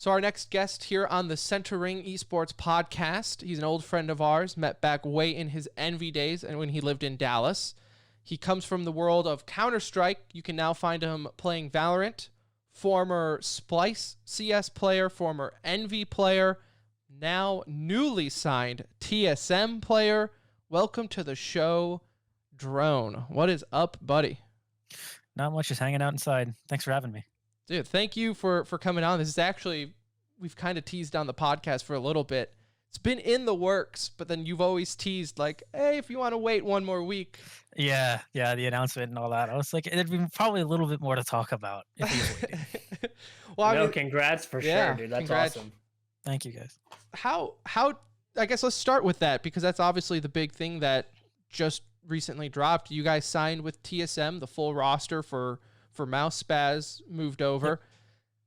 So our next guest here on the Centering Esports podcast, he's an old friend of ours, met back way in his Envy days and when he lived in Dallas. He comes from the world of Counter-Strike. You can now find him playing Valorant, former Splice CS player, former Envy player, now newly signed TSM player. Welcome to the show, Drone. What is up, buddy? Not much, just hanging out inside. Thanks for having me. Dude, thank you for coming on. This is actually, we've kind of teased on the podcast for a little bit. It's been in the works, but then you've always teased like, hey, if you want to wait one more week. Yeah, the announcement and all that. I was like, it'd be probably a little bit more to talk about if he was waiting. Well, I mean, congrats for sure, dude. That's awesome. Thank you, guys. How? I guess let's start with that because that's obviously the big thing that just recently dropped. You guys signed with TSM, the full roster for Mouse Spaz moved over. Yep.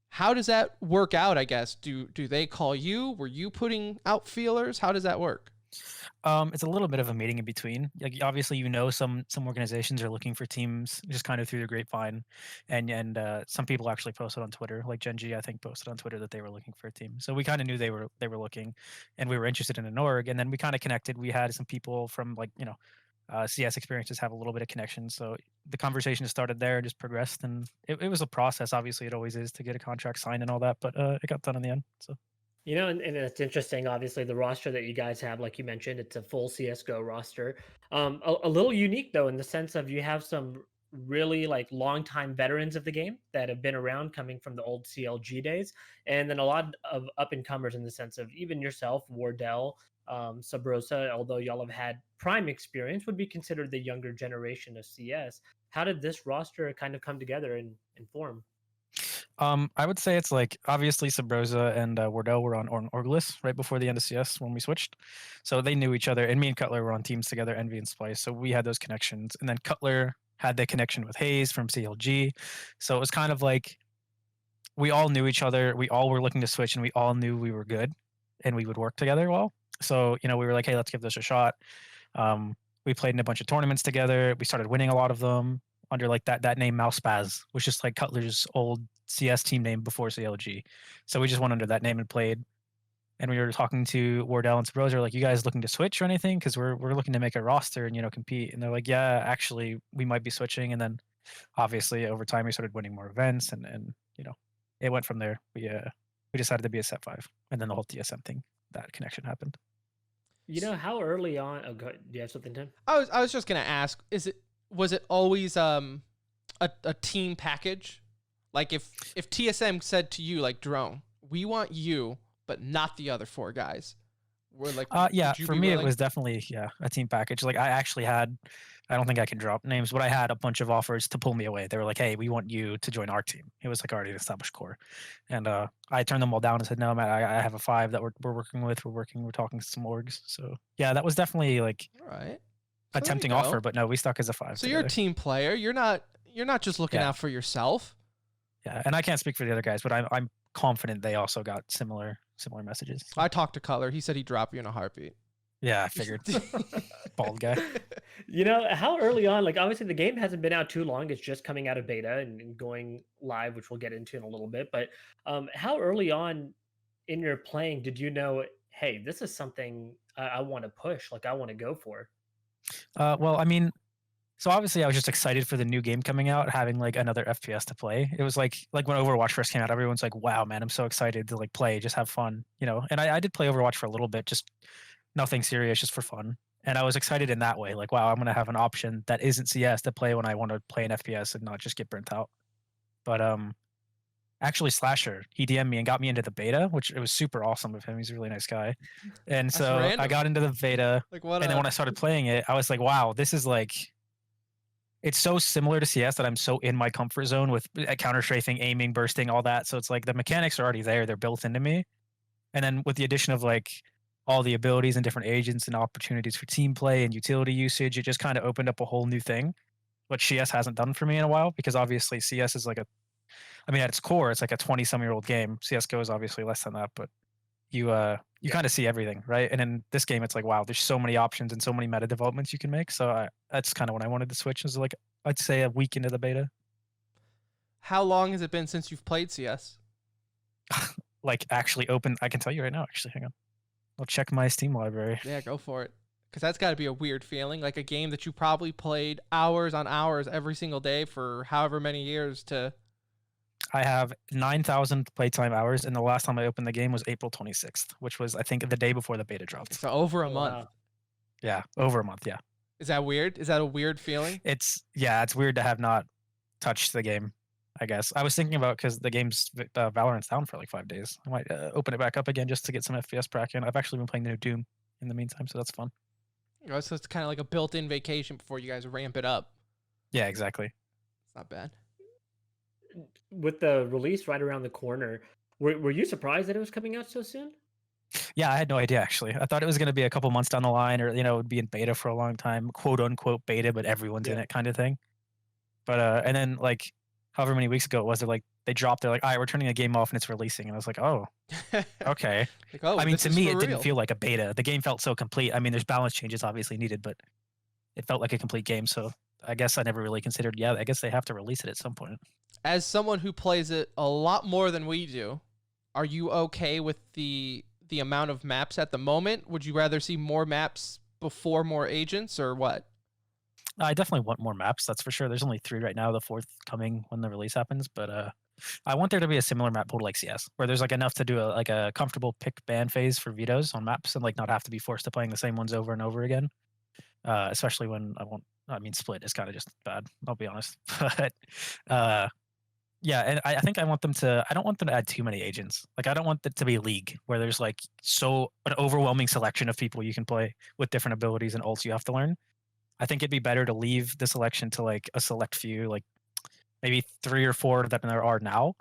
How does that work out, I guess? Do they call you? Were you putting out feelers? How does that work? It's a little bit of a meeting in between. Like, obviously, some organizations are looking for teams just kind of through the grapevine, and some people actually posted on Twitter. Like Gen G, I think, posted on Twitter that they were looking for a team. So we kind of knew they were looking, and we were interested in an org. And then we kind of connected. We had some people from CS experiences have a little bit of connection. So the conversation started there and just progressed. And it was a process. Obviously, it always is to get a contract signed and all that, but it got done in the end. So. And it's interesting, obviously, the roster that you guys have, like you mentioned, it's a full CSGO roster. A little unique, though, in the sense of you have some really longtime veterans of the game that have been around coming from the old CLG days. And then a lot of up-and-comers in the sense of even yourself, Wardell, Sabrosa, although y'all have had prime experience, would be considered the younger generation of CS. How did this roster kind of come together and form? I would say it's obviously Sabrosa and Wardell were on Orglis right before the end of CS when we switched. So they knew each other, and me and Cutler were on teams together, Envy and Splice. So we had those connections. And then Cutler had the connection with Hayes from CLG. So it was kind of like we all knew each other. We all were looking to switch, and we all knew we were good and we would work together well. So, we were like, hey, let's give this a shot. We played in a bunch of tournaments together. We started winning a lot of them under that name Mouse Spaz, which is like Cutler's old CS team name before CLG. So we just went under that name and played. And we were talking to Wardell and Sabrosa, like, you guys looking to switch or anything? Because we're looking to make a roster and, compete. And they're like, yeah, actually, we might be switching. And then obviously over time we started winning more events and it went from there. We decided to be a set 5. And then the whole TSM thing, that connection happened. How early on? Oh, do you have something, Tim? I was just gonna ask: was it always a team package? Like if TSM said to you, like, Drone, we want you, but not the other 4 guys. We're like, yeah, for me it was definitely a team package. Like I actually had, I don't think I can drop names, but I had a bunch of offers to pull me away. They were like, hey, we want you to join our team. It was like already an established core, and I turned them all down and said, no, man, I have a 5 that we're working with. We're talking to some orgs. So yeah, that was definitely like right. A tempting offer, but no, we stuck as a 5. So together. You're a team player. You're not just looking out for yourself. Yeah, and I can't speak for the other guys, but I'm confident they also got similar messages. I talked to Color. He said he'd drop you in a heartbeat. Yeah, I figured. Bald guy. How early on, obviously the game hasn't been out too long. It's just coming out of beta and going live, which we'll get into in a little bit. But how early on in your playing did you know, hey, this is something I want to push, I want to go for? Well, I mean, so obviously I was just excited for the new game coming out, having another FPS to play. It was like when Overwatch first came out, everyone's like, wow, man, I'm so excited to play, just have fun, And I did play Overwatch for a little bit, just nothing serious, just for fun. And I was excited in that way, wow, I'm going to have an option that isn't CS to play when I want to play an FPS and not just get burnt out. But actually Slasher, he DM'd me and got me into the beta, which it was super awesome of him. He's a really nice guy. And so I got into the beta, and then when I started playing it, I was like, wow, this is it's so similar to CS that I'm so in my comfort zone with counter-strafing, aiming, bursting, all that. So it's the mechanics are already there. They're built into me. And then with the addition of all the abilities and different agents and opportunities for team play and utility usage, it just kind of opened up a whole new thing, what CS hasn't done for me in a while, because obviously CS is at its core, it's a 20-some-year-old game. CSGO is obviously less than that, but you kind of see everything, right? And in this game, it's wow, there's so many options and so many meta developments you can make. So that's kind of when I wanted to switch. Is I'd say a week into the beta. How long has it been since you've played CS? like actually open. I can tell you right now. Actually, hang on. I'll check my Steam library. Yeah, go for it. Because that's got to be a weird feeling, like a game that you probably played hours on hours every single day for however many years to. I have 9,000 playtime hours, and the last time I opened the game was April 26th, which was, I think, the day before the beta dropped. So over a Oh, month. wow. Yeah, over a month. Yeah. Is that weird? Is that a weird feeling? It's weird to have not touched the game. I guess I was thinking about, because the game's Valorant's down for like 5 days. I might open it back up again just to get some FPS back in. I've actually been playing the new Doom in the meantime, so that's fun. Oh, so it's kind of like a built-in vacation before you guys ramp it up. Yeah, exactly. It's not bad. With the release right around the corner, were you surprised that it was coming out so soon? Yeah, I had no idea actually. I thought it was going to be a couple months down the line, or it would be in beta for a long time, quote unquote beta, but everyone's in Yeah. it kind of thing. But and then like however many weeks ago it was, they dropped. They're like, all right, we're turning the game off and it's releasing, and I was like, oh, okay. Like, oh, I mean, this to is me, for it didn't real. feel like a beta. The game felt so complete. I mean, there's balance changes obviously needed, but it felt like a complete game. So I guess I never really considered. Yeah, I guess they have to release it at some point. As someone who plays it a lot more than we do, are you okay with the amount of maps at the moment? Would you rather see more maps before more agents, or what? I definitely want more maps. That's for sure. There's only 3 right now. The 4th coming when the release happens, but I want there to be a similar map pool like CS, where there's like enough to do a comfortable pick ban phase for vetoes on maps, and like not have to be forced to playing the same ones over and over again. Especially when I mean, split is kind of just bad. I'll be honest, but yeah, and I think I want them to. I don't want them to add too many agents. Like I don't want it to be a league where there's like an overwhelming selection of people you can play with different abilities and ults you have to learn. I think it'd be better to leave the selection to like a select few, like maybe 3 or 4 that there are now,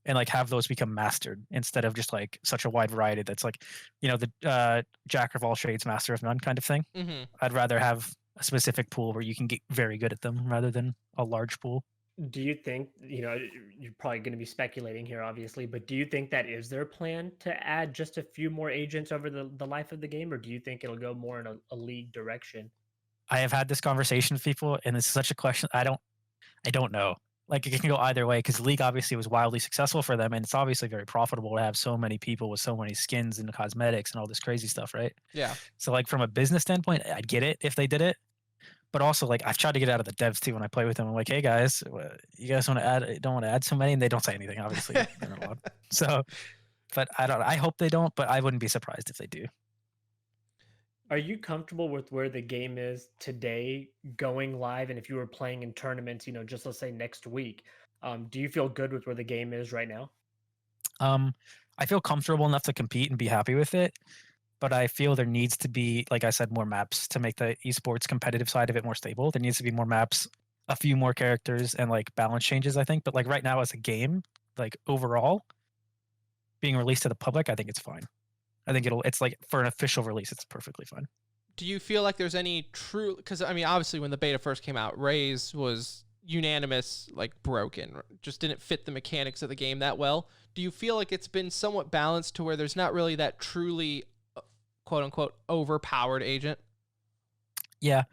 and like have those become mastered instead of just like such a wide variety that's like, the jack of all trades, master of none kind of thing. Mm-hmm. I'd rather have a specific pool where you can get very good at them rather than a large pool. Do you think, you're probably going to be speculating here, obviously, but do you think that is their plan to add just a few more agents over the life of the game, or do you think it'll go more in a league direction? I have had this conversation with people, and it's such a question. I don't know. Like it can go either way, because League obviously was wildly successful for them, and it's obviously very profitable to have so many people with so many skins and cosmetics and all this crazy stuff, right? Yeah. So like from a business standpoint, I'd get it if they did it. But also, like, I've tried to get out of the devs too when I play with them. I'm like, hey guys, you guys don't want to add so many, and they don't say anything. Obviously, they're not allowed. So, but I hope they don't, but I wouldn't be surprised if they do. Are you comfortable with where the game is today going live? And if you were playing in tournaments, just let's say next week, do you feel good with where the game is right now? I feel comfortable enough to compete and be happy with it, but I feel there needs to be, like I said, more maps to make the esports competitive side of it more stable. There needs to be more maps, a few more characters, and like balance changes, I think. But like right now as a game, like overall, being released to the public, I think it's fine. I think it's like for an official release, it's perfectly fine. Do you feel like there's any true, because I mean, obviously when the beta first came out, Raze was unanimous, like broken, just didn't fit the mechanics of the game that well. Do you feel like it's been somewhat balanced to where there's not really that truly quote unquote overpowered agent? Yeah.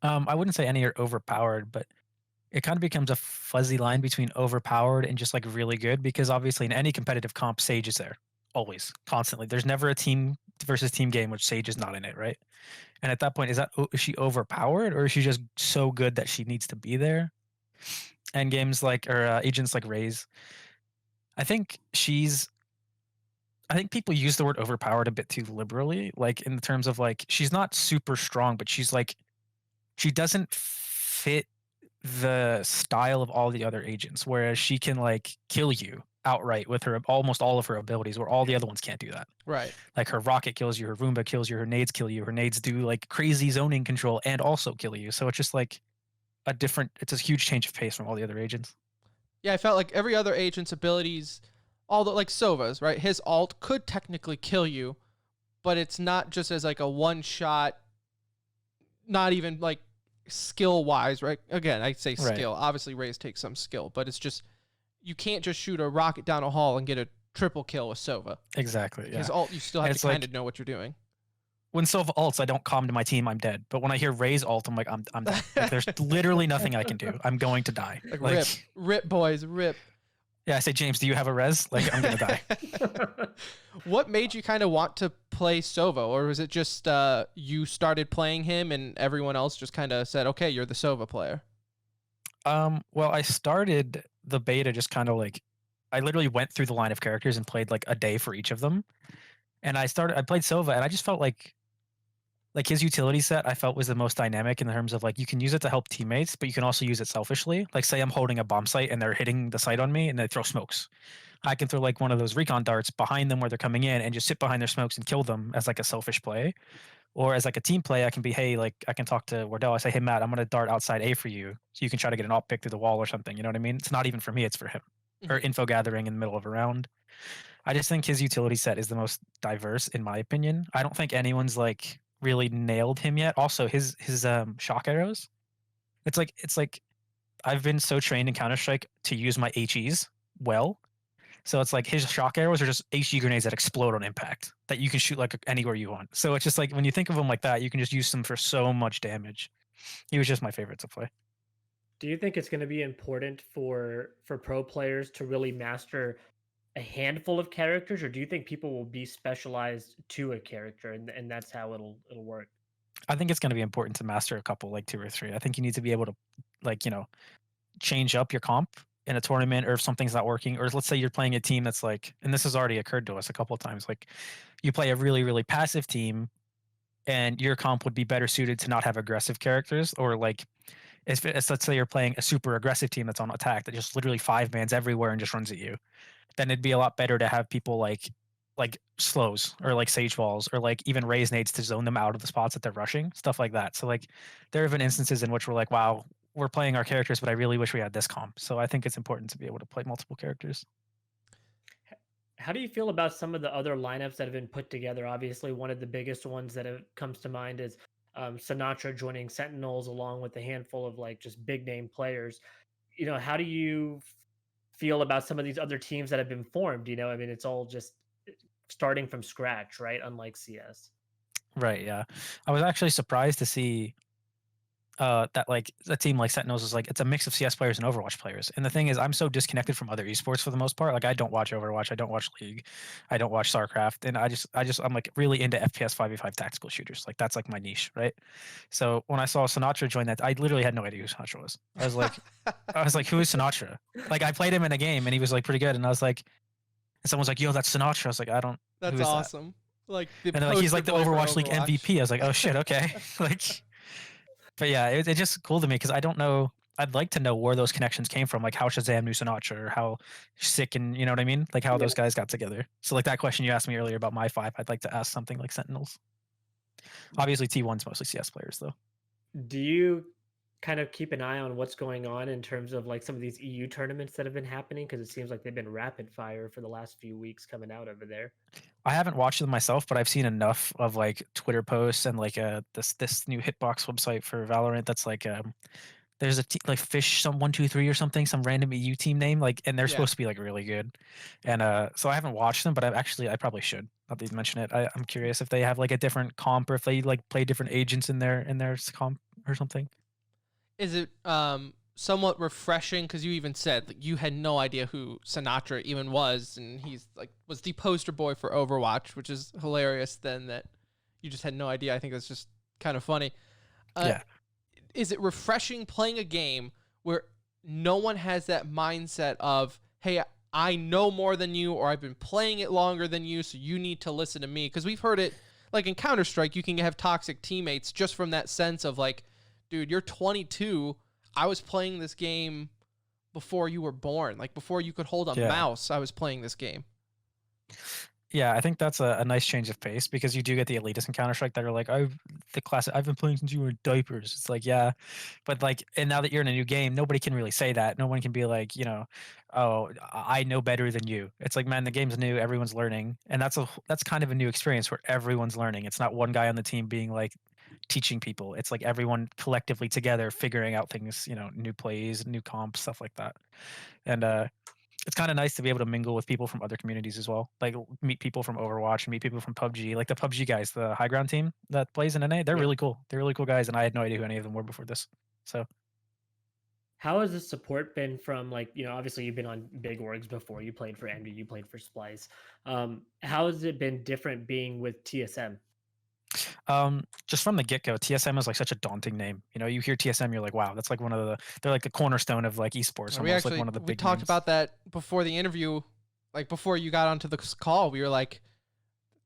I wouldn't say any are overpowered, but it kind of becomes a fuzzy line between overpowered and just like really good, because obviously in any competitive comp, Sage is there always, constantly. There's never a team versus team game which Sage is not in it, right? And at that point, is she overpowered, or is she just so good that she needs to be there? And games like, or agents like Raze, I think people use the word overpowered a bit too liberally, like in terms of like she's not super strong, but she's like, she doesn't fit the style of all the other agents, whereas she can like kill you outright with her almost all of her abilities, where all the other ones can't do that. Right. Like her rocket kills you, her Roomba kills you, her nades kill you, her nades do like crazy zoning control and also kill you. So it's just like it's a huge change of pace from all the other agents. Yeah, I felt like every other agent's abilities, all the like Sova's, right? His alt could technically kill you, but it's not just as like a one shot, not even like skill wise, right? Again, I say skill. Right. Obviously, Raze takes some skill, but it's just you can't just shoot a rocket down a hall and get a triple kill with Sova. Exactly. His alt, you still have to kind of know what you're doing. When Sova ults, I don't calm to my team, I'm dead. But when I hear Raze ult, I'm like, I'm dead. Like, there's literally nothing I can do. I'm going to die. Like rip, boys, rip. Yeah, I say, James, do you have a res? Like, I'm gonna die. What made you kind of want to play Sova, or was it just you started playing him and everyone else just kind of said, "Okay, you're the Sova player"? Well, I started the beta just kind of like I literally went through the line of characters and played like a day for each of them. And I played Sova and I just felt like his utility set I felt was the most dynamic in terms of like you can use it to help teammates, but you can also use it selfishly. Like say I'm holding a bomb site and they're hitting the site on me and they throw smokes. I can throw like one of those recon darts behind them where they're coming in and just sit behind their smokes and kill them as like a selfish play. Or as like a team play, I can be, hey, like I can talk to Wardell. I say, hey Matt, I'm gonna dart outside A for you, so you can try to get an op pick through the wall or something. You know what I mean? It's not even for me; it's for him. Or Mhm. info gathering in the middle of a round. I just think his utility set is the most diverse, in my opinion. I don't think anyone's like really nailed him yet. Also, his shock arrows. It's like I've been so trained in Counter Strike to use my HEs well. So it's like his shock arrows are just HE grenades that explode on impact that you can shoot like anywhere you want. So it's just like when you think of them like that, you can just use them for so much damage. He was just my favorite to play. Do you think it's going to be important for pro players to really master a handful of characters, or do you think people will be specialized to a character and that's how it'll work? I think it's going to be important to master a couple, like 2 or 3. I think you need to be able to, like, change up your comp in a tournament, or if something's not working, or let's say you're playing a team that's like, and this has already occurred to us a couple of times, like you play a really, really passive team and your comp would be better suited to not have aggressive characters, or like if let's say you're playing a super aggressive team that's on attack that just literally five mans everywhere and just runs at you, then it'd be a lot better to have people like slows or like sage walls or like even raise nades to zone them out of the spots that they're rushing, stuff like that. So like there have been instances in which we're like, wow, we're playing our characters, but I really wish we had this comp. So I think it's important to be able to play multiple characters. How do you feel about some of the other lineups that have been put together? Obviously, one of the biggest ones that comes to mind is Sinatra joining Sentinels along with a handful of like just big name players. How do you feel about some of these other teams that have been formed? I mean, it's all just starting from scratch, right? Unlike CS. Right. Yeah. I was actually surprised to see that like a team like Sentinels is like it's a mix of CS players and Overwatch players. And the thing is, I'm so disconnected from other esports for the most part. Like I don't watch Overwatch, I don't watch League, I don't watch StarCraft, and I'm like really into FPS 5v5 tactical shooters. Like that's like my niche, right? So when I saw Sinatra join that, I literally had no idea who Sinatra was. I was like, who is Sinatra? Like I played him in a game and he was like pretty good, and I was like, and someone's like, yo, that's Sinatra. I was like, I don't. Who That's is that? awesome. Like the And they're like, he's poster like the boy for Overwatch League Overwatch. MVP. I was like, oh shit, okay. Like but yeah, it's just cool to me because I don't know. I'd like to know where those connections came from, like how Shazam knew Sinatra, or how Sick and you know what I mean, like how Yeah. those guys got together. So like that question you asked me earlier about my five, I'd like to ask something like Sentinels. Obviously, T1's mostly CS players though. Do you kind of keep an eye on what's going on in terms of like some of these EU tournaments that have been happening? Because it seems like they've been rapid fire for the last few weeks coming out over there. I haven't watched them myself, but I've seen enough of like Twitter posts and like this new hitbox website for Valorant that's like there's like Fish some 123 or something, some random EU team name, like, and they're Yeah. supposed to be like really good. And so I haven't watched them, but I probably should. Now that you mention it, I'm curious if they have like a different comp or if they like play different agents in their comp or something. Is it somewhat refreshing because you even said like you had no idea who Sinatra even was, and he's like was the poster boy for Overwatch, which is hilarious. Then that you just had no idea. I think that's just kind of funny. Uh, Yeah, is it refreshing playing a game where no one has that mindset of, hey, I know more than you, or I've been playing it longer than you, so you need to listen to me? Because we've heard it, like in Counter-Strike, you can have toxic teammates just from that sense of like, dude, you're 22. I was playing this game before you were born. Like before you could hold a yeah. mouse, I was playing this game. Yeah, I think that's a nice change of pace because you do get the elitists in Counter Strike that are like, I've been playing since you were in diapers. It's like, yeah, but like, and now that you're in a new game, nobody can really say that. No one can be like, oh, I know better than you. It's like, man, the game's new, everyone's learning, and that's kind of a new experience where everyone's learning. It's not one guy on the team being like teaching people. It's like everyone collectively together figuring out things, new plays, new comps, stuff like that, and it's kind of nice to be able to mingle with people from other communities as well. Like meet people from Overwatch, meet people from PUBG, like the PUBG guys, the high ground team that plays in NA. They're Yeah. really cool. They're really cool guys, and I had no idea who any of them were before this. So How has the support been from like, obviously you've been on big orgs before. You played for Envy, you played for Splice. How has it been different being with TSM? Just from the get-go, TSM is like such a daunting name. You know, you hear TSM, you're like, wow, that's like they're like the cornerstone of like esports, We almost like actually one of the we big talked names. about that before the interview, like before you got onto the call. We were like,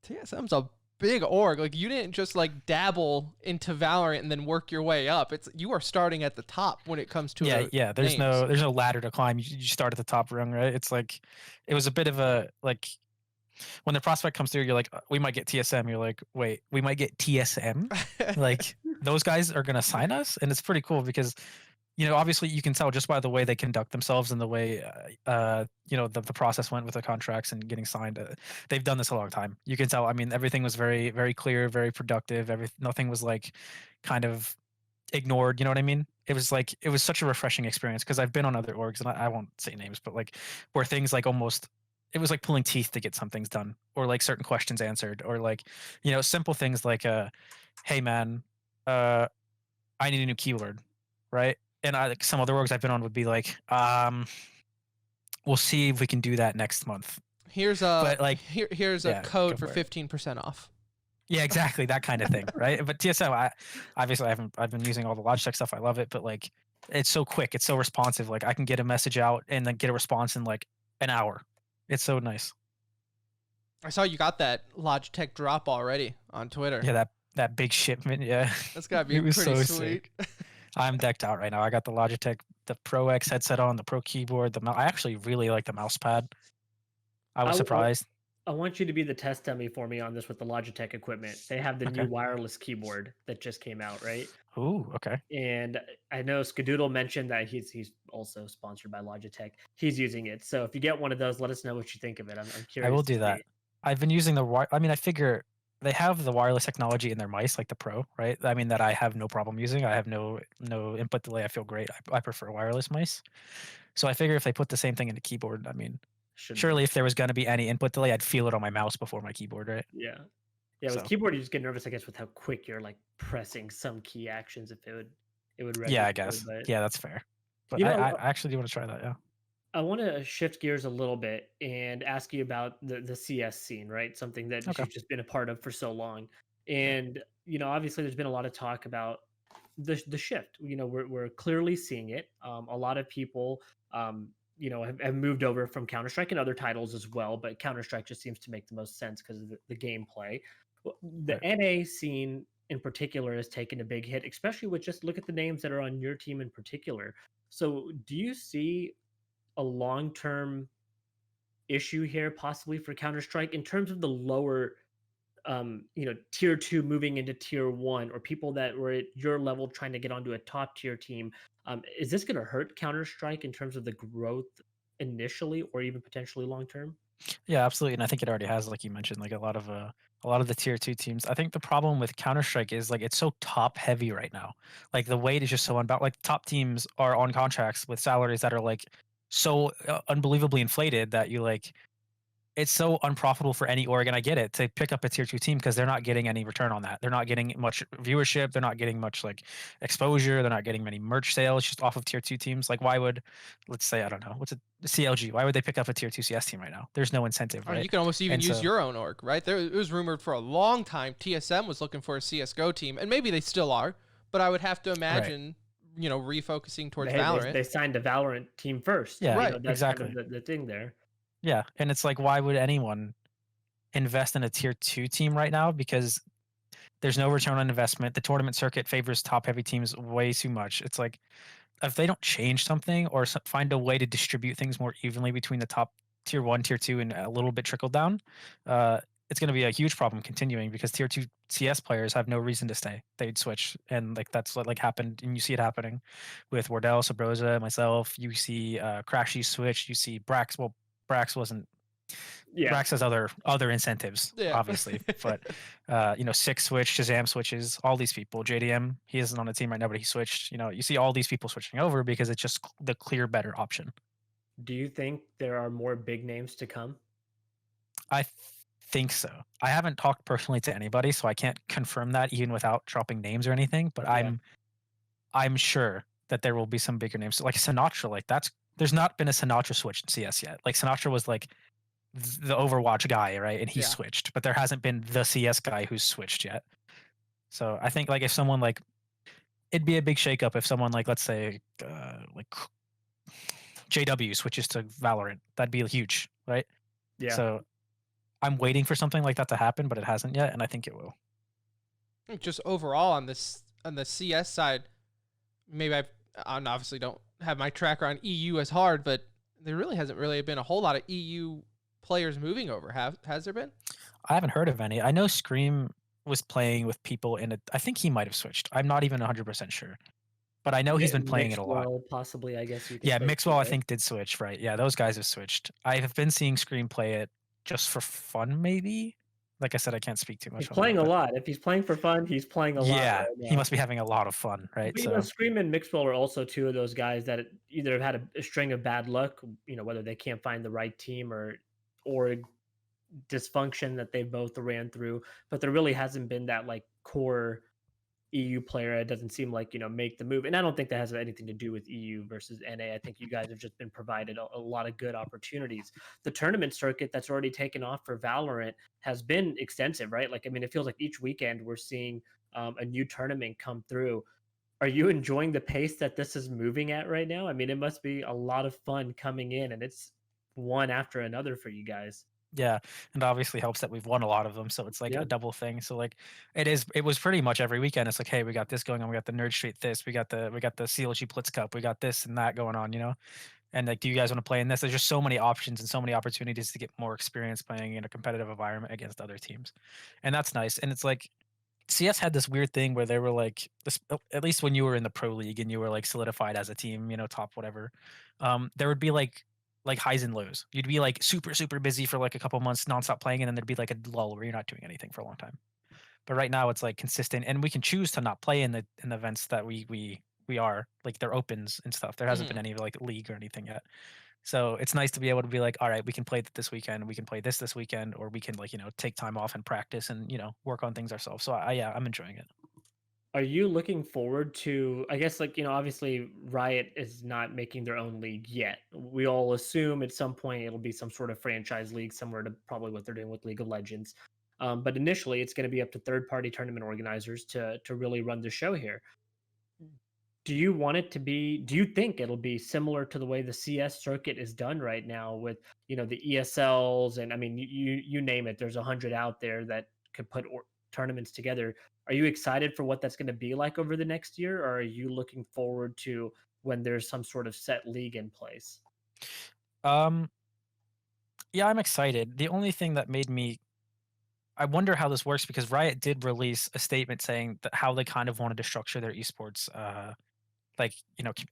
TSM's a big org. Like you didn't just like dabble into Valorant and then work your way up. It's you are starting at the top when it comes to Yeah. There's names. no ladder to climb. You start at the top rung, right? It's like it was a bit of a like when the prospect comes through, you're like, we might get TSM. You're like, wait, we might get TSM. Like those guys are gonna sign us, and it's pretty cool because obviously you can tell just by the way they conduct themselves and the way the process went with the contracts and getting signed. They've done this a long time. You can tell. I mean, everything was very very clear, very productive. Nothing was like kind of ignored. You know what I mean? It was such a refreshing experience because I've been on other orgs and I won't say names, but like where things like almost it was like pulling teeth to get some things done or like certain questions answered or like simple things like hey man, uh I need a new keyword, right? And I like some other orgs I've been on would be like we'll see if we can do that next month. Here's But like here's a yeah, go code for for it. 15% off. Yeah, exactly that kind of thing, right? But TSM, I've been using all the Logitech stuff. I love it, but like it's so quick, it's so responsive. Like I can get a message out and then get a response in like an hour. It's so nice. I saw you got that Logitech drop already on Twitter. Yeah, that big shipment. Yeah, That's gotta be it was pretty so sweet. sick. I'm decked out right now. I got the Logitech, the Pro X headset on, the Pro keyboard, I actually really like the mouse pad. I I, was I surprised. I want you to be the test dummy for me on this with the Logitech equipment. They have the new Okay. wireless keyboard that just came out, right? Ooh, okay. And I know Skadoodle mentioned that he's also sponsored by Logitech. He's using it. So if you get one of those, let us know what you think of it. I'm I curious will to do that. see. I've been using I mean, I figure they have the wireless technology in their mice, like the Pro, right? I mean, that I have no problem using. I have no input delay. I feel great. I prefer wireless mice. So I figure if they put the same thing in the keyboard, I mean, Should surely work. if there was going to be any input delay, I'd feel it on my mouse before my keyboard, right? Yeah. Yeah, with So keyboard you just get nervous, I guess, with how quick you're like pressing some key actions if it would yeah, I register. guess. But Yeah, that's fair. But you I know, actually do want to try that. Yeah. I want to shift gears a little bit and ask you about the CS scene, right? Something that Okay. you've just been a part of for so long. Yeah. And obviously there's been a lot of talk about the shift. We're clearly seeing it. A lot of people have moved over from Counter-Strike and other titles as well, but Counter-Strike just seems to make the most sense because of the gameplay. The Right. NA scene in particular has taken a big hit, especially with just look at the names that are on your team in particular. So do you see a long-term issue here possibly for Counter-Strike in terms of the lower tier 2 moving into tier 1 or people that were at your level trying to get onto a top tier team? Is this going to hurt Counter-Strike in terms of the growth initially or even potentially long term? Yeah, absolutely. And I think it already has, like you mentioned, like a lot of the tier two teams. I think the problem with Counter Strike is like it's so top heavy right now. Like the weight is just so unbound. Like top teams are on contracts with salaries that are like so unbelievably inflated that you like it's so unprofitable for any org, and I get it, to pick up a tier 2 team because they're not getting any return on that. They're not getting much viewership, they're not getting much, like, exposure, they're not getting many merch sales just off of tier 2 teams. Like, why would let's say, I don't know, what's a CLG? Why would they pick up a tier 2 CS team right now? There's no incentive, I mean, right? you can almost even And use so your own org, right? It was rumored for a long time TSM was looking for a CS:GO team, and maybe they still are. But I would have to right. imagine, refocusing towards They Valorant. they signed a Valorant team first. Yeah, Right. That's kind of exactly. the thing there. Yeah, and it's like, why would anyone invest in a tier 2 team right now? Because there's no return on investment. The tournament circuit favors top heavy teams way too much. It's like if they don't change something or find a way to distribute things more evenly between the top tier 1, tier 2, and a little bit trickle down, it's going to be a huge problem continuing because tier 2 CS players have no reason to stay. They'd switch, and like that's what like happened, and you see it happening with Wardell, Sabrosa, myself. You see Crashy switch. You see Brax. Well, Brax wasn't. Yeah. Brax has other incentives, Yeah. obviously, but Six switch, Shazam switches, all these people. JDM, he isn't on the team right now, but he switched. You see all these people switching over because it's just the clear better option. Do you think there are more big names to come? I think so. I haven't talked personally to anybody, so I can't confirm that even without dropping names or anything. But Yeah. I'm sure that there will be some bigger names. So like Sinatra, like there's not been a Sinatra switch in CS yet. Like Sinatra was like the Overwatch guy, right? And he Yeah. switched, but there hasn't been the CS guy who's switched yet. So I think like if someone like it'd be a big shakeup if someone like let's say like JW switches to Valorant. That'd be huge, right? Yeah. So I'm waiting for something like that to happen, but it hasn't yet, and I think it will. Just overall on this on the CS side, maybe I obviously don't have my tracker on EU as hard, but there really hasn't really been a whole lot of EU players moving over. Has there been? I haven't heard of any. I know Scream was playing with people in it. I think he might have switched. I'm not even 100% sure, but I know he's been playing it a lot. Mixwell, possibly, I guess you could Yeah, say too, Mixwell I right? think did switch, right? Yeah, those guys have switched. I have been seeing Scream play it just for fun, maybe. Like I said, I can't speak too He's much on playing that, a but lot. If he's playing for fun, he's playing a lot yeah, right he now. must be having a lot of fun, right? But, So Scream and Mixwell are also two of those guys that either have had a string of bad luck, whether they can't find the right team or dysfunction that they both ran through. But there really hasn't been that like core EU player. It doesn't seem like make the move, and I don't think that has anything to do with EU versus NA. I think you guys have just been provided a lot of good opportunities. The tournament circuit that's already taken off for Valorant has been extensive, right? Like, I mean, it feels like each weekend we're seeing a new tournament come through. Are you enjoying the pace that this is moving at right now? I mean, it must be a lot of fun coming in, and it's one after another for you guys. yeah, and obviously helps that we've won a lot of them, so it's like a Yeah. double thing. So like it was pretty much every weekend. It's like, hey, we got this going on. We got the Nerd Street this. We got the CLG Blitz Cup. We got this and that going on. And like, do you guys want to play in this? There's just so many options and so many opportunities to get more experience playing in a competitive environment against other teams, and that's nice. And it's like CS had this weird thing where they were like this, at least when you were in the pro league and you were like solidified as a team, top whatever. There would be like highs and lows. You'd be like super super busy for like a couple months nonstop playing, and then there'd be like a lull where you're not doing anything for a long time. But right now it's like consistent, and we can choose to not play in the events that we are like they're opens and stuff. There hasn't been Hmm. any like league or anything yet. So it's nice to be able to be like, all right, we can play this weekend, we can play this weekend, or we can like take time off and practice and work on things ourselves. So yeah, I'm enjoying it. Are you looking forward to, I guess, like, obviously Riot is not making their own league yet. We all assume at some point it'll be some sort of franchise league, similar to probably what they're doing with League of Legends. But initially, it's going to be up to third-party tournament organizers to really run the show here. Do you want it to be? Do you think it'll be similar to the way the CS circuit is done right now with the ESLs, and I mean you name it. There's 100 out there that could put tournaments together. Are you excited for what that's going to be like over the next year, or are you looking forward to when there's some sort of set league in place? Um, yeah, I'm excited. The only thing that made me I wonder how this works because Riot did release a statement saying that how they kind of wanted to structure their esports like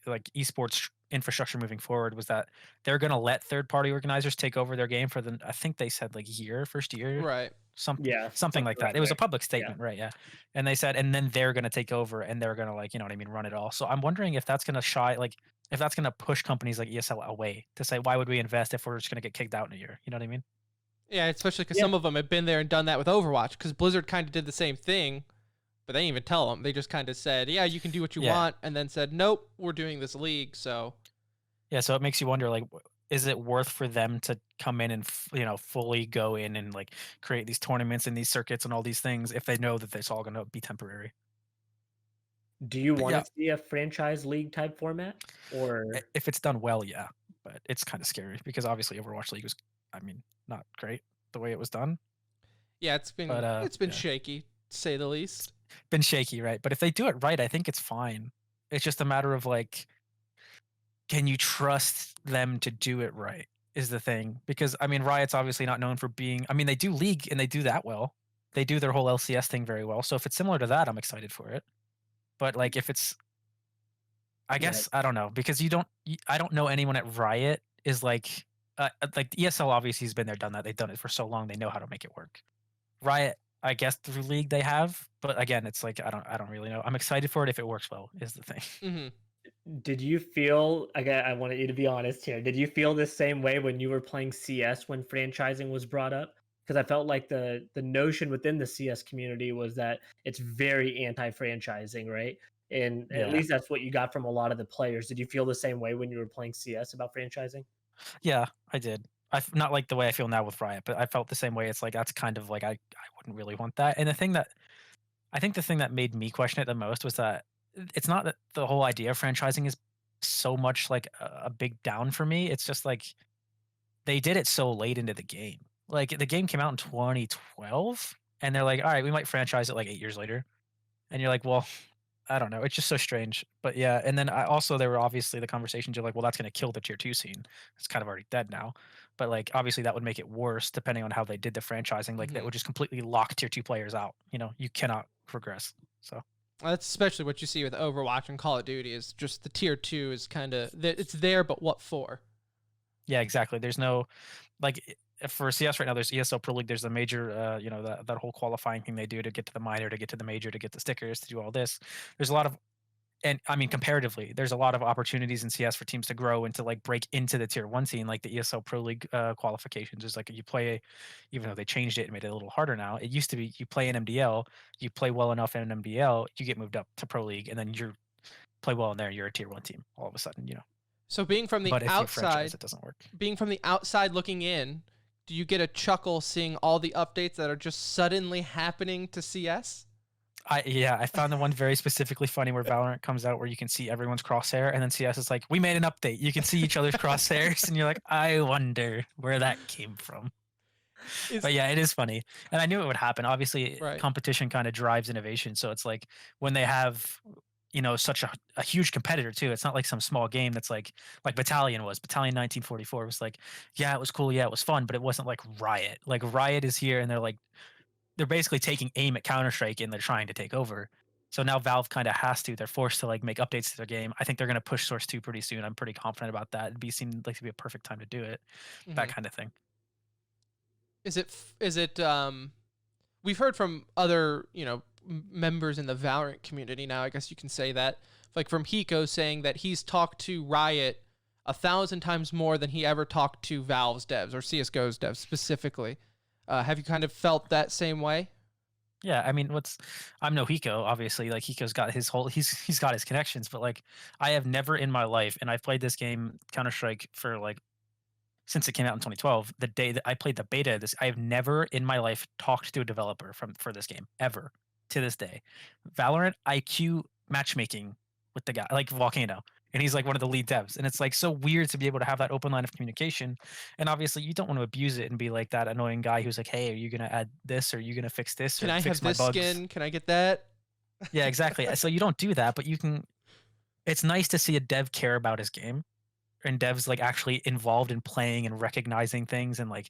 like esports infrastructure moving forward was that they're going to let third party organizers take over their game for the I think they said like first year, Right. Yeah, something like something that. right It was a there. public Yeah. statement, right? Yeah. And they said and then they're going to take over and they're going to like what I mean run it all. So I'm wondering if that's going to if that's going to push companies like ESL away to say why would we invest if we're just going to get kicked out in a year? You know what I mean? Yeah, especially because Yeah. some of them have been there and done that with Overwatch. Because Blizzard kind of did the same thing, but they didn't even tell them. They just kind of said, "Yeah, you can do what you Yeah. want," and then said, "Nope, we're doing this league." So Yeah, so it makes you wonder, like, is it worth for them to come in and fully go in and like create these tournaments and these circuits and all these things if they know that it's all going to be temporary? Do you But want yeah, to see a franchise league type format, or if it's done well, yeah. But it's kind of scary because obviously Overwatch League was, I mean, not great the way it was done. yeah, But it's been yeah, shaky, to say the least. been shaky, right? But if they do it right, I think it's fine. It's just a matter of like, can you trust them to do it right? Is the thing because I mean, Riot's obviously not known for being. I mean, they do League and they do that well. They do their whole LCS thing very well. So if it's similar to that, I'm excited for it. But like, if it's, I right? guess I don't know because I don't know anyone at Riot is like ESL obviously has been there, done that. They've done it for so long, they know how to make it work. Riot, I guess through League they have, but again, it's like I don't really know. I'm excited for it if it works well. Is the thing. Hmm. Did you feel, again, I wanted you to be honest here. Did you feel the same way when you were playing CS when franchising was brought up? Because I felt like the notion within the CS community was that it's very anti-franchising, right? And at Yeah. least that's what you got from a lot of the players. Did you feel the same way when you were playing CS about franchising? Yeah, I did. Not like the way I feel now with Riot, but I felt the same way. It's like that's kind of like I wouldn't really want that. And the thing that made me question it the most was that it's not that the whole idea of franchising is so much like a big down for me. It's just like they did it so late into the game. Like the game came out in 2012 and they're like, "All right, we might franchise it like 8 years later." And you're like, "Well, I don't know. It's just so strange." But yeah, and then I also there were obviously the conversations of like, well, that's going to kill the tier 2 scene. It's kind of already dead now. But like obviously that would make it worse depending on how they did the franchising. Like that Hmm. would just completely lock tier 2 players out. You know, you cannot progress. So That's especially what you see with Overwatch and Call of Duty is just the tier two is kind of it's there, but what for? yeah, exactly. There's no like for CS right now, there's ESL Pro League. There's a major, that whole qualifying thing they do to get to the minor, to get to the major, to get the stickers, to do all this. There's a lot of, and I mean, comparatively, there's a lot of opportunities in CS for teams to grow and to like break into the tier 1 scene, like the ESL Pro League qualifications. Is like you play, even though they changed it and made it a little harder now. It used to be you play in MDL, you play well enough in an MDL, you get moved up to Pro League, and then you play well in there, you're a tier 1 team all of a sudden, you know. So being from the But if you franchise, outside, it doesn't work. looking in, do you get a chuckle seeing all the updates that are just suddenly happening to CS? I found the one very specifically funny where Valorant comes out where you can see everyone's crosshair, and then CS is like, "We made an update. You can see each other's crosshairs," and you're like, "I wonder where that came from." Is But yeah, it is funny, and I knew it would happen. Obviously, right. competition kind of drives innovation, so it's like when they have such a huge competitor too. It's not like some small game that's like Battalion was. Battalion 1944 was like, yeah, it was cool, yeah, it was fun, but it wasn't like Riot. Like Riot is here, and they're basically taking aim at Counter Strike and they're trying to take over. So now Valve kind of has to. They're forced to like make updates to their game. I think they're going to push Source 2 pretty soon. I'm pretty confident about that. It'd be seem like to be a perfect time to do it. That Hmm. kind of thing. Is it we've heard from other, members in the Valorant community now, I guess you can say that. Like from Hiko saying that he's talked to Riot 1,000 times more than he ever talked to Valve's devs or CS:GO's devs specifically. Have you kind of felt that same way? Yeah, I mean, I'm no Hiko, obviously. Like Hiko's got his whole he's got his connections, but like I have never in my life, and I've played this game Counter Strike for like since it came out in 2012. The day that I played the beta of this, I have never in my life talked to a developer for this game ever to this day. Valorant IQ matchmaking with the guy like Volcano, and he's like one of the lead devs, and it's like so weird to be able to have that open line of communication. And obviously, you don't want to abuse it and be like that annoying guy who's like, "Hey, are you gonna add this? Or are you gonna fix this Can or I have fix my this bugs?" skin? Can I get that? Yeah, exactly. So you don't do that, but you can. It's nice to see a dev care about his game and devs like actually involved in playing and recognizing things, and like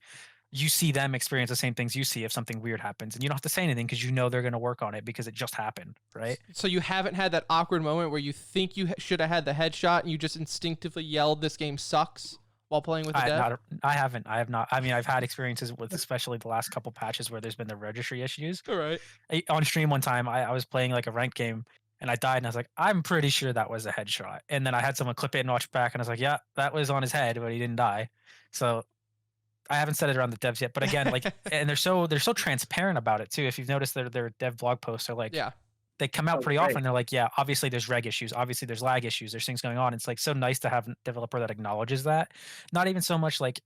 you see them experience the same things you see if something weird happens, and you don't have to say anything because you know they're going to work on it because it just happened, right? So you haven't had that awkward moment where you think you should have had the headshot and you just instinctively yelled, "This game sucks," while playing with a I have dev? not. I haven't. I have not. I mean, I've had experiences with especially the last couple patches where there's been the registry issues. All right. On stream one time, I was playing like a ranked game and I died, and I was like, I'm pretty sure that was a headshot. And then I had someone clip it and watch back, and I was like, yeah, that was on his head, but he didn't die. So I haven't said it around the devs yet, but again, like, and they're so transparent about it too. If you've noticed their dev blog posts are like Yeah. they come out Oh, pretty great. often. They're like, yeah, obviously there's reg issues, obviously there's lag issues, there's things going on. It's like so nice to have a developer that acknowledges that. Not even so much like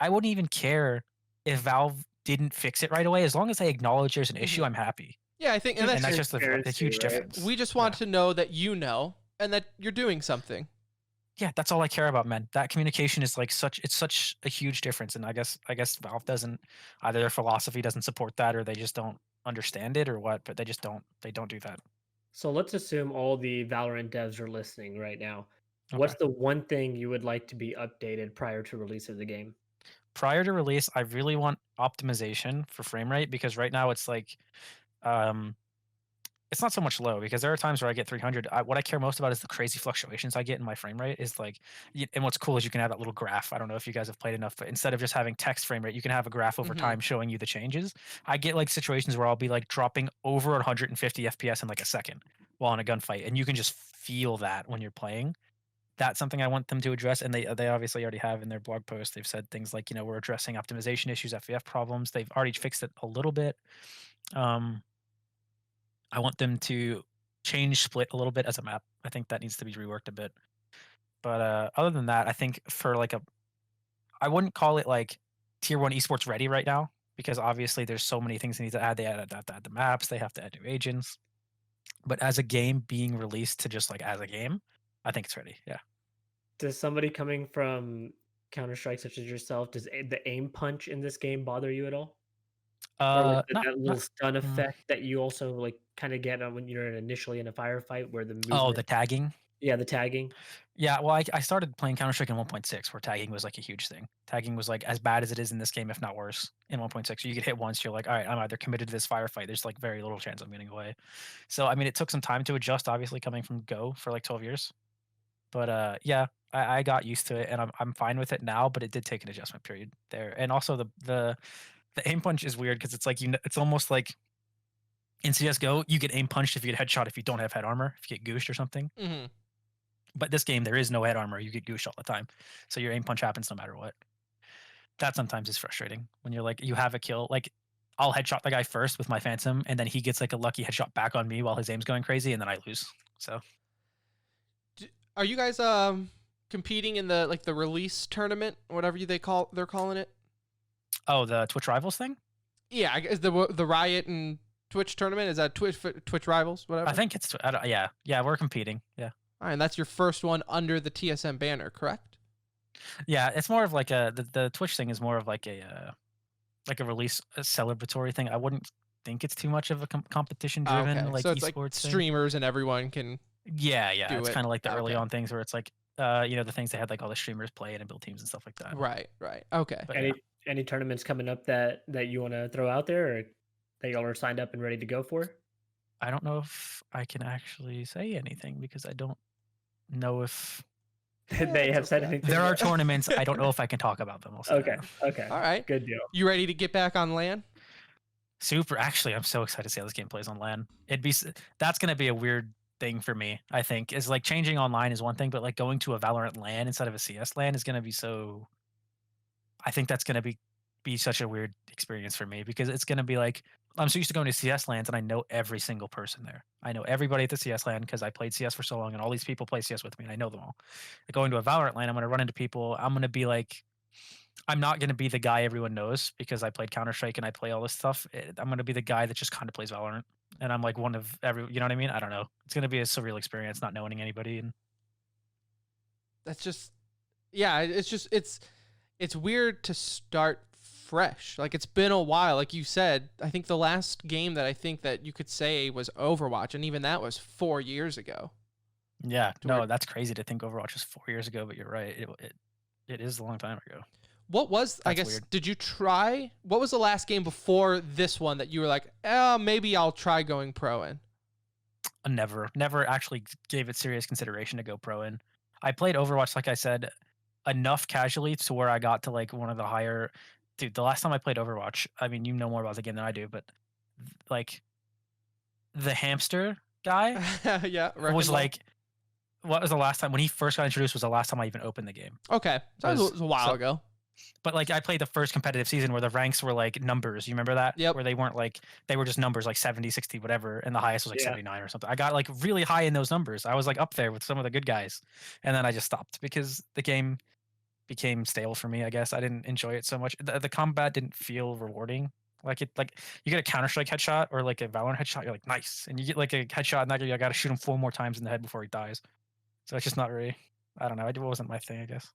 I wouldn't even care if Valve didn't fix it right away as long as they acknowledge there's an issue. Hmm. I'm happy, Yeah, I think, and Just and that's that's just a transparency, huge right? difference. we just Yeah. want to know that you know and that you're doing something. Yeah, that's all I care about, man. That communication is like such a huge difference, and I guess Valve doesn't, either their philosophy doesn't support that or they just don't understand it or what, but they don't do that. So let's assume all the Valorant devs are listening right now. Okay. What's the one thing you would like to be updated prior to release of the game? Prior to release, I really want optimization for frame rate because right now it's like um it's not so much low because there are times where I get 300. What I care most about is the crazy fluctuations I get in my frame rate. Is like, and what's cool is you can have that little graph. I don't know if you guys have played enough, but instead of just having text frame rate, you can have a graph over Hmm. time showing you the changes. I get like situations where I'll be like dropping over 150 FPS in like a second while in a gunfight, and you can just feel that when you're playing. That's something I want them to address, and they obviously already have in their blog post. They've said things like, we're addressing optimization issues, FAF problems. They've already fixed it a little bit. Um, I want them to change split a little bit as a map. I think that needs to be reworked a bit. But other than that, I think for like I wouldn't call it like tier one esports ready right now because obviously there's so many things they need to add. They have to add the maps. They have to add new agents. But as a game being released to just like as a game, I think it's ready. Yeah. Does somebody coming from Counter Strike, such as yourself, does the aim punch in this game bother you at all? Or like that little Not. stun Mm. effect that you also like kind of get on when you're initially in a firefight, where the Oh, movement, the tagging. yeah, the tagging. Yeah, well, I started playing Counter Strike in 1.6, where tagging was like a huge thing. Tagging was like as bad as it is in this game, if not worse, in 1.6. You get hit once, you're like, all right, I'm either committed to this firefight. There's like very little chance I'm getting away. So I mean, it took some time to adjust, obviously, coming from Go for like 12 years. But yeah, I got used to it, and I'm fine with it now. But it did take an adjustment period there, and also the aim punch is weird because it's like it's almost like in CS:GO you get aim punched if you get headshot if you don't have head armor, if you get gooshed or something. Hmm. But this game, there is no head armor. You get gooshed all the time. So your aim punch happens no matter what. That sometimes is frustrating when you're like, you have a kill. Like, I'll headshot the guy first with my Phantom, and then he gets like a lucky headshot back on me while his aim's going crazy, and then I lose. So, Are you guys competing in the like the release tournament, whatever they're calling it? oh, the Twitch Rivals thing? Yeah, I guess the Riot and Twitch tournament, is that Twitch Rivals, whatever. I think it's, yeah, we're competing. Yeah. All right, and that's your first one under the TSM banner, correct? Yeah, it's more of like the Twitch thing is more of like a release a celebratory thing. I wouldn't think it's too much of a competition Oh, driven okay, like so it's like esports thing. streamers and everyone can Yeah, do it's it. kind of like the early Okay. on things where it's like the things they had like all the streamers play and build teams and stuff like that. Right. Okay. But Any yeah, any tournaments coming up that you want to throw out there, or that y'all are signed up and ready to go for? I don't know if I can actually say anything because I don't know if They have it's said okay. anything there are yet? tournaments. I don't know if I can talk about them. I'll say Okay, that. okay, All right. good deal. You ready to get back on LAN? Super. Actually, I'm so excited to see how this game plays on LAN. That's gonna be a weird thing for me. I think is like changing online is one thing, but like going to a Valorant LAN instead of a CS LAN is gonna be so. I think that's gonna be such a weird experience for me because it's gonna be like I'm so used to going to CS LANs and I know every single person there. I know everybody at the CS LAN because I played CS for so long and all these people play CS with me and I know them all. Going to a Valorant LAN, I'm gonna run into people. I'm gonna be like I'm not going to be the guy everyone knows because I played Counter Strike and I play all this stuff. I'm going to be the guy that just kind of plays Valorant, and I'm like one of you know what I mean? I don't know. It's going to be a surreal experience not knowing anybody. And That's just, yeah. It's weird to start fresh. Like it's been a while. Like you said, I think the last game that I think that you could say was Overwatch, and even that was 4 years ago. yeah, To where- no, that's crazy to think Overwatch was 4 years ago, but you're right. It is a long time ago. What was, I That's guess, weird. did you try, what was the last game before this one that you were like, maybe I'll try going pro in? I never actually gave it serious consideration to go pro in. I played Overwatch, like I said, enough casually to where I got to like one of the higher. Dude, the last time I played Overwatch, I mean, you know more about the game than I do, but like the hamster guy Yeah, was Wrecking Ball. like, what was the last time when he first got introduced? Was the last time I even opened the game. Okay, so it was a while so- ago. But like I played the first competitive season where the ranks were like numbers. You remember that? Yep. Where they weren't like they were just numbers like 70, 60, whatever, and the highest was like Yeah. 79 or something. I got like really high in those numbers. I was like up there with some of the good guys. And then I just stopped because the game became stale for me, I guess. I didn't enjoy it so much. The combat didn't feel rewarding. Like you get a Counter-Strike headshot or like a Valorant headshot, you're like nice. And you get like a headshot and that I gotta shoot him 4 more times in the head before he dies. So it's just not really I don't know. It wasn't my thing, I guess.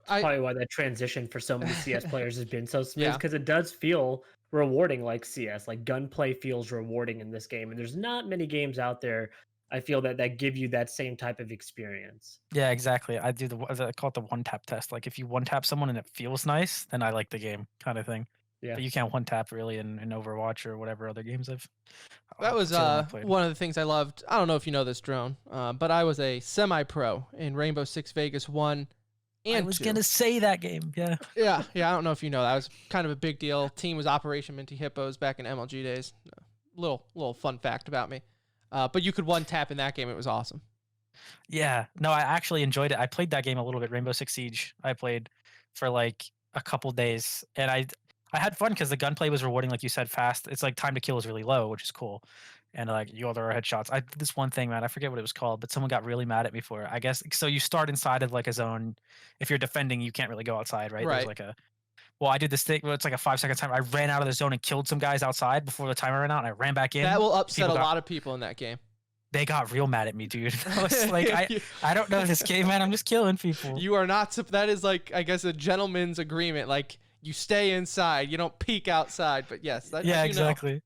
Probably why that transition for so many CS players has been so smooth, Yeah. because it does feel rewarding like CS. Like gunplay feels rewarding in this game, and there's not many games out there I feel that give you that same type of experience. Yeah, exactly. I do I call it the one tap test. Like if you one tap someone and it feels nice, then I like the game, kind of thing. Yeah. But you can't one tap really in Overwatch or whatever other games That was it's the only one I played. one of the things I loved. I don't know if you know this, Drone, but I was a semi-pro in Rainbow Six Vegas 1 and I was 2. gonna say that game. Yeah. Yeah. I don't know if you know that was kind of a big deal. Team was Operation Minty Hippos back in MLG days. Little fun fact about me. But you could one tap in that game. It was awesome. Yeah. No, I actually enjoyed it. I played that game a little bit. Rainbow Six Siege. I played for like a couple days, and I had fun because the gunplay was rewarding, like you said, fast. It's like time to kill is really low, which is cool. and like you all are headshots. I did this one thing, man. I forget what it was called, but someone got really mad at me for it. I guess so. You start inside of like a zone. If you're defending, you can't really go outside, right? There's Right. like a well, I did this thing where it's like a 5-second timer. I ran out of the zone and killed some guys outside before the timer ran out, and I ran back in. That will upset a People lot of people in that game. They got real mad at me, dude. I was like, I don't know this game, man. I'm just killing people. You are not. That is like, I guess, a gentleman's agreement. Like, you stay inside, you don't peek outside. But yes, that, Yeah, exactly.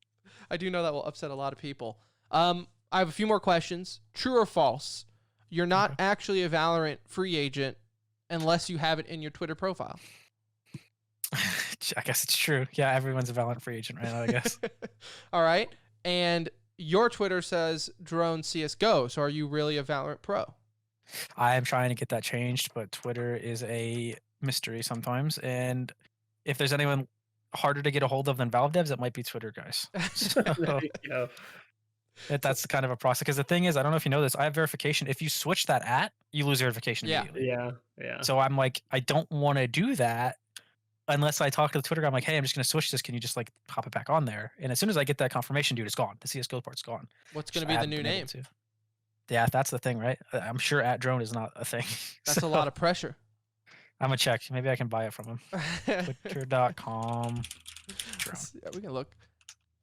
I do know that will upset a lot of people. I have a few more questions. True or false? You're not actually a Valorant free agent unless you have it in your Twitter profile. I guess it's true. Yeah, everyone's a Valorant free agent right now, I guess. All right. And your Twitter says Drone CSGO. So are you really a Valorant pro? I am trying to get that changed, but Twitter is a mystery sometimes. And if there's anyone harder to get a hold of than Valve devs, it might be Twitter guys. So There you go. that's kind of a process. Because the thing is, I don't know if you know this, I have verification. If you switch that you lose verification Yeah. immediately. Yeah. So I'm like, I don't want to do that unless I talk to the Twitter guy. I'm like, hey, I'm just going to switch this. Can you just like pop it back on there? And as soon as I get that confirmation, dude, it's gone. The CSGO part's gone. What's going to Just be the haven't new been able name? to. Yeah, that's the thing, right? I'm sure @drone is not a thing. That's a lot of pressure. I'm gonna check. Maybe I can buy it from him. Twitter.com. Yeah, we can look.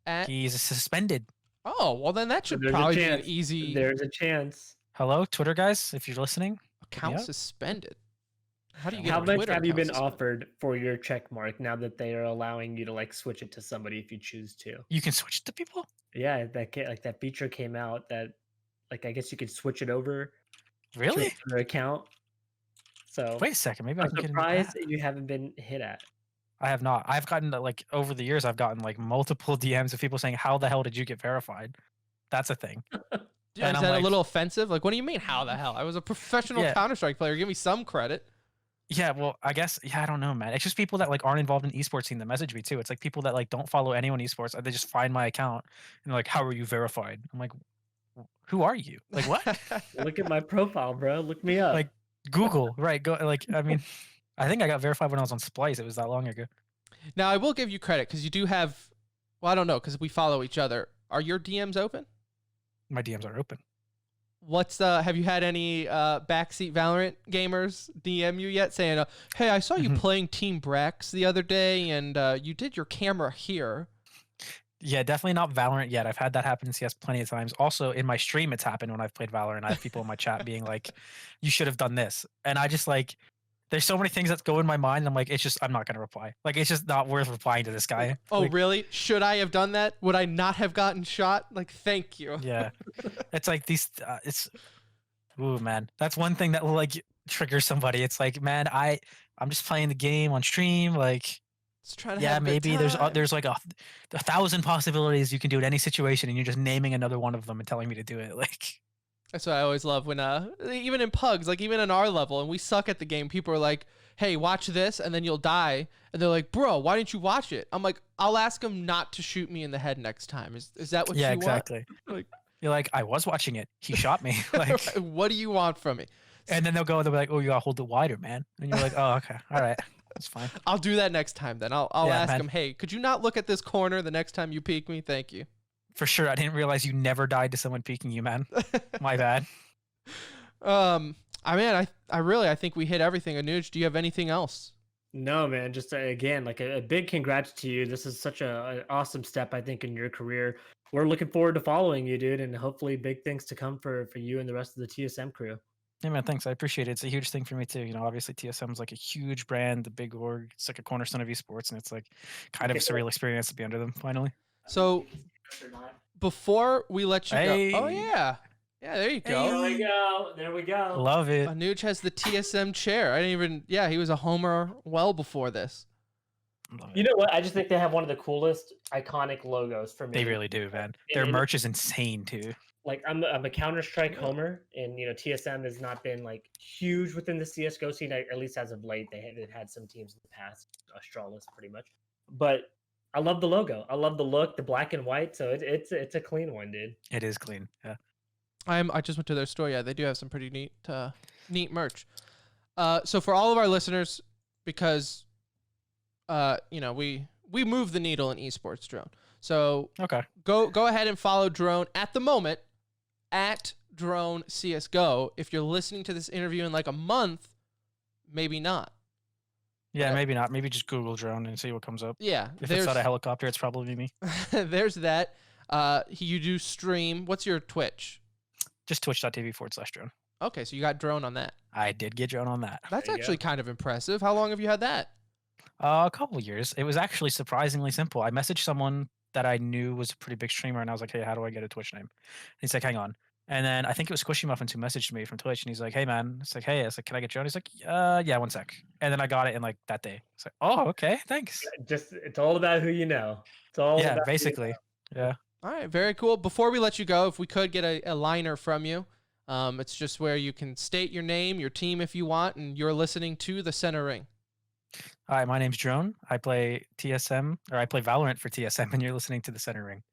At, He's suspended. oh, well, then that should There's a probably be an chance. easy There's a chance. Hello, Twitter guys, if you're listening. account up. suspended. How do you get How a much Twitter have you account been suspended? offered for your check mark now that they are allowing you to like switch it to somebody if you choose to? You can switch it to people? Yeah, like that feature came out that like I guess you could switch it over to Really? another account. So Wait a second. Maybe I I'm can get into surprised that. that you haven't been hit at. I have not. I've gotten like over the years, I've gotten like multiple DMs of people saying, "How the hell did you get verified?" That's a thing. Yeah, And is I'm that a like- little offensive? Like, what do you mean? How the hell? I was a professional Yeah. Counter-Strike player. Give me some credit. Yeah, well, I guess I don't know, man. It's just people that like aren't involved in esports scene that message me too. It's like people that like don't follow anyone esports. They just find my account and they're like, "How are you verified?" I'm like, "Who are you? Like what?" Look at my profile, bro. Look me up. Like Google, right? Go like I mean, I think I got verified when I was on Splice. It was that long ago. Now, I will give you credit because you do have. Well, I don't know because we follow each other. Are your DMs open? My DMs are open. What's have you had any backseat Valorant gamers DM you yet saying, "Hey, I saw you playing Team Brax the other day, and you did your camera here." Yeah, definitely not Valorant yet. I've had that happen in CS plenty of times. Also, in my stream, it's happened when I've played Valorant. I have people in my chat being like, "You should have done this," and I just like, there's so many things that go in my mind. I'm like, I'm not gonna reply. Like, it's just not worth replying to this guy. Oh, Like, really? Should I have done that? Would I not have gotten shot? Like, thank you. yeah, it's like these. It's, ooh, man, that's one thing that will like trigger somebody. It's like, man, I'm just playing the game on stream. Like, Let's try to yeah, have a good maybe time. there's like a 1,000 possibilities you can do in any situation, and you're just naming another one of them and telling me to do it. Like, That's what I always love when even in pugs, like even in our level, and we suck at the game, people are like, "Hey, watch this," and then you'll die, and they're like, "Bro, why didn't you watch it?" I'm like, "I'll ask him not to shoot me in the head next time." Is that what yeah, you exactly. Like- You're like, I was watching it. He shot me. Like, want? What do you want from me? and then they'll be like, "Oh, you gotta hold it wider, man." And you're like, "Oh, okay, all right, that's fine." I'll do that next time. Then I'll Yeah, ask man. him, "Hey, could you not look at this corner the next time you peek me? Thank you." For sure, I didn't realize you never died to someone peeking you, man. My bad. I think we hit everything. Anuj, do you have anything else? No, man. Just again, like a big congrats to you. This is such an awesome step, I think, in your career. We're looking forward to following you, dude, and hopefully big things to come for you and the rest of the TSM crew. Yeah, man, thanks. I appreciate it. It's a huge thing for me too. You know, obviously TSM is like a huge brand, the big org. It's like a cornerstone of esports, and it's like kind of a surreal experience to be under them finally. So before we let you go, oh Hey. yeah, there you go. There we go. There we go. Love it. Anuj has the TSM chair. I didn't even. Yeah, he was a homer well before this. Love it. You know what? I just think they have one of the coolest, iconic logos for me. They really do, man. It- Their it- merch is insane too. Like I'm a Counter-Strike homer, and you know TSM has not been like huge within the CS:GO scene, at least as of late. They've had some teams in the past, Australis pretty much. But I love the logo. I love the look, the black and white. So it's a clean one, dude. It is clean. Yeah. I just went to their store. Yeah, they do have some pretty neat merch. So for all of our listeners, because we move the needle in esports, Drone. So Okay. go ahead and follow Drone at the moment at Drone CSGO. If you're listening to this interview in like a month, maybe not. Yeah, maybe not. Maybe just Google drone and see what comes up. Yeah, If it's not a helicopter, it's probably me. there's that. You do stream. What's your Twitch? Just twitch.tv/drone. Okay, so you got Drone on that. I did get drone on that. That's There you actually kind of impressive. How long have you had that? A couple of years. It was actually surprisingly simple. I messaged someone that I knew was a pretty big streamer, and I was like, "Hey, how do I get a Twitch name?" And he's like, "Hang on." And then I think it was Squishy Muffins who messaged me from Twitch, and he's like, "Hey, man." It's like, "Hey," I was like, "Can I get drone?" He's like, yeah, one sec." And then I got it in like that day. It's like, "Oh, okay, thanks." Just it's all about who you know. It's all Yeah, about who you basically. know. Yeah. All right, very cool. Before we let you go, if we could get a liner from you, it's just where you can state your name, your team if you want, and you're listening to the Center Ring. Hi, my name's Drone. I play TSM, or I play Valorant for TSM, and you're listening to the Center Ring.